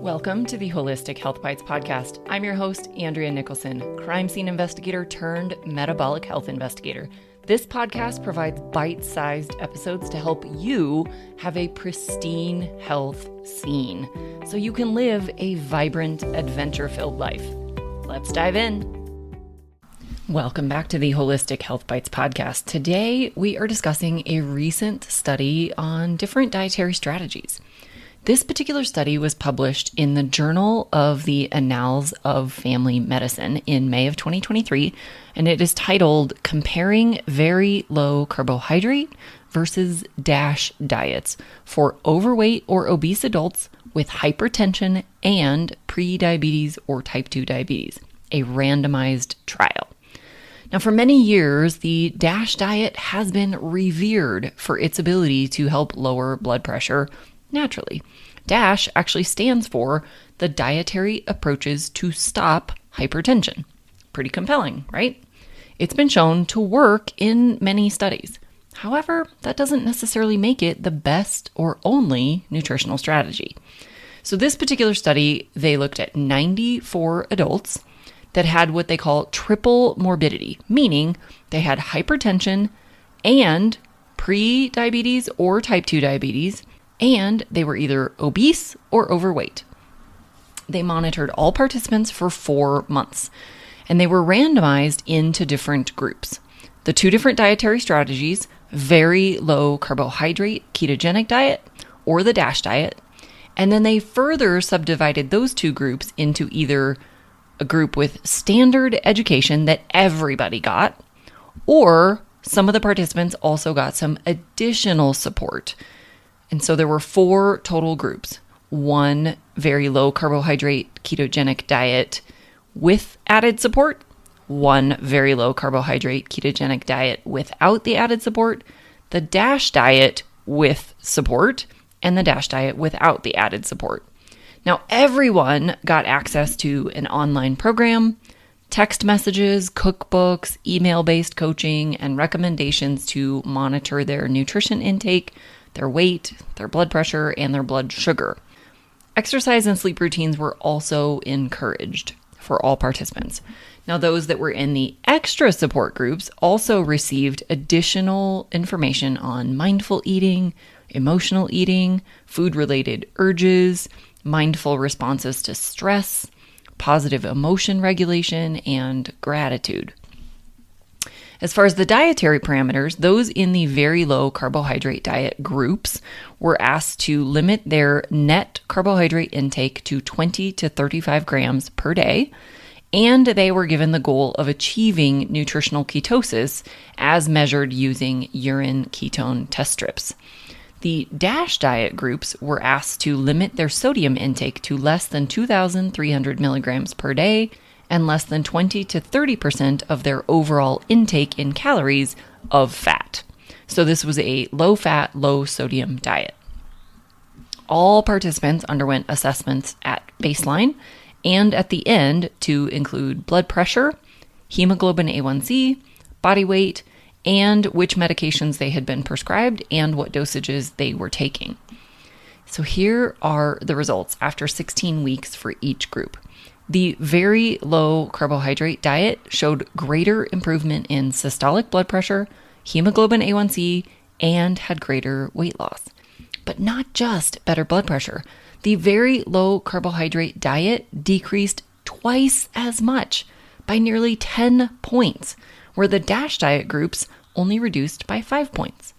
Welcome to the Holistic Health Bites podcast. I'm your host, Andrea Nicholson, crime scene investigator turned metabolic health investigator. This podcast provides bite-sized episodes to help you have a pristine health scene so you can live a vibrant, adventure-filled life. Let's dive in. Welcome back to the Holistic Health Bites podcast. Today, we are discussing a recent study on different dietary strategies. This particular study was published in the Journal of the Annals of Family Medicine in May of 2023, and it is titled Comparing Very Low Carbohydrate versus DASH Diets for Overweight or Obese Adults with Hypertension and Prediabetes or Type 2 Diabetes, a randomized trial. Now, for many years, the DASH diet has been revered for its ability to help lower blood pressure naturally. DASH actually stands for the Dietary Approaches to Stop Hypertension. Pretty compelling, right? It's been shown to work in many studies. However, that doesn't necessarily make it the best or only nutritional strategy. So this particular study, they looked at 94 adults that had what they call triple morbidity, meaning they had hypertension and pre-diabetes or type 2 diabetes, and they were either obese or overweight. They monitored all participants for 4 months, and they were randomized into different groups. The two different dietary strategies, very low carbohydrate ketogenic diet or the DASH diet, and then they further subdivided those two groups into either a group with standard education that everybody got, or some of the participants also got some additional support. And so there were 4 total groups. One very low carbohydrate ketogenic diet with added support, one very low carbohydrate ketogenic diet without the added support, the DASH diet with support, and the DASH diet without the added support. Now, everyone got access to an online program, text messages, cookbooks, email-based coaching, and recommendations to monitor their nutrition intake, their weight, their blood pressure, and their blood sugar. Exercise and sleep routines were also encouraged for all participants. Now, those that were in the extra support groups also received additional information on mindful eating, emotional eating, food-related urges, mindful responses to stress, positive emotion regulation, and gratitude. As far as the dietary parameters, those in the very low carbohydrate diet groups were asked to limit their net carbohydrate intake to 20 to 35 grams per day, and they were given the goal of achieving nutritional ketosis as measured using urine ketone test strips. The DASH diet groups were asked to limit their sodium intake to less than 2,300 milligrams per day and less than 20 to 30% of their overall intake in calories of fat. So this was a low-fat, low-sodium diet. All participants underwent assessments at baseline and at the end to include blood pressure, hemoglobin A1C, body weight, and which medications they had been prescribed and what dosages they were taking. So here are the results after 16 weeks for each group. The very low carbohydrate diet showed greater improvement in systolic blood pressure, hemoglobin A1C, and had greater weight loss. But not just better blood pressure. The very low carbohydrate diet decreased twice as much, by nearly 10 points, where the DASH diet groups only reduced by 5 points.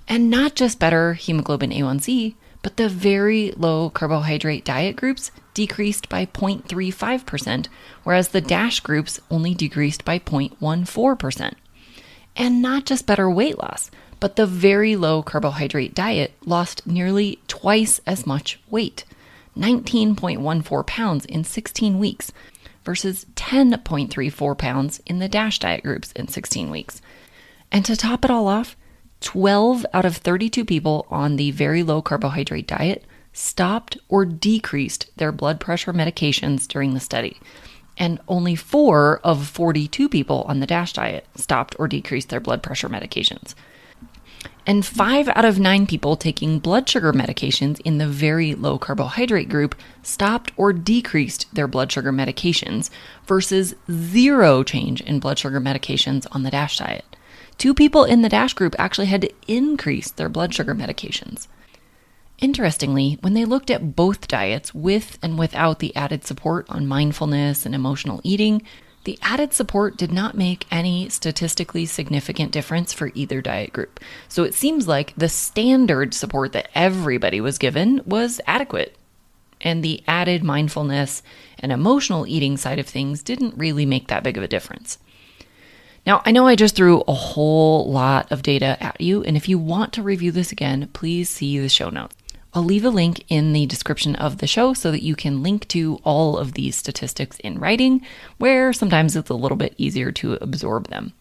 And not just better hemoglobin A1C, but the very low carbohydrate diet groups decreased by 0.35%, whereas the DASH groups only decreased by 0.14%. And not just better weight loss, but the very low carbohydrate diet lost nearly twice as much weight, 19.14 pounds in 16 weeks versus 10.34 pounds in the DASH diet groups in 16 weeks. And to top it all off, 12 out of 32 people on the very low carbohydrate diet stopped or decreased their blood pressure medications during the study. And only 4 of 42 people on the DASH diet stopped or decreased their blood pressure medications. And 5 out of 9 people taking blood sugar medications in the very low carbohydrate group stopped or decreased their blood sugar medications versus 0 change in blood sugar medications on the DASH diet. 2 people in the DASH group actually had to increase their blood sugar medications. Interestingly, when they looked at both diets with and without the added support on mindfulness and emotional eating, the added support did not make any statistically significant difference for either diet group. So it seems like the standard support that everybody was given was adequate. And the added mindfulness and emotional eating side of things didn't really make that big of a difference. Now, I know I just threw a whole lot of data at you, and if you want to review this again, please see the show notes. I'll leave a link in the description of the show so that you can link to all of these statistics in writing, where sometimes it's a little bit easier to absorb them.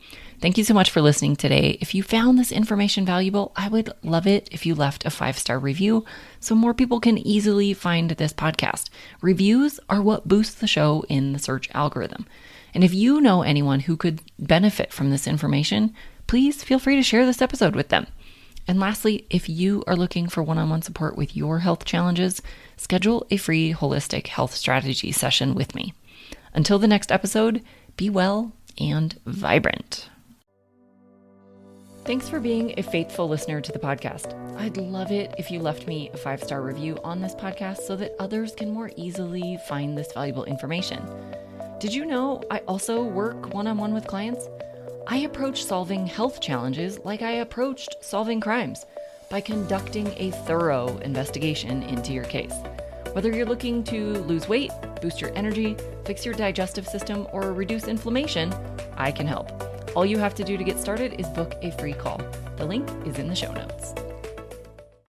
Thank you so much for listening today. If you found this information valuable, I would love it if you left a 5-star review so more people can easily find this podcast. Reviews are what boosts the show in the search algorithm. And if you know anyone who could benefit from this information, please feel free to share this episode with them. And lastly, if you are looking for one-on-one support with your health challenges, schedule a free holistic health strategy session with me. Until the next episode, be well and vibrant. Thanks for being a faithful listener to the podcast. I'd love it if you left me a 5-star review on this podcast so that others can more easily find this valuable information. Did you know I also work one-on-one with clients? I approach solving health challenges like I approached solving crimes, by conducting a thorough investigation into your case. Whether you're looking to lose weight, boost your energy, fix your digestive system, or reduce inflammation, I can help. All you have to do to get started is book a free call. The link is in the show notes.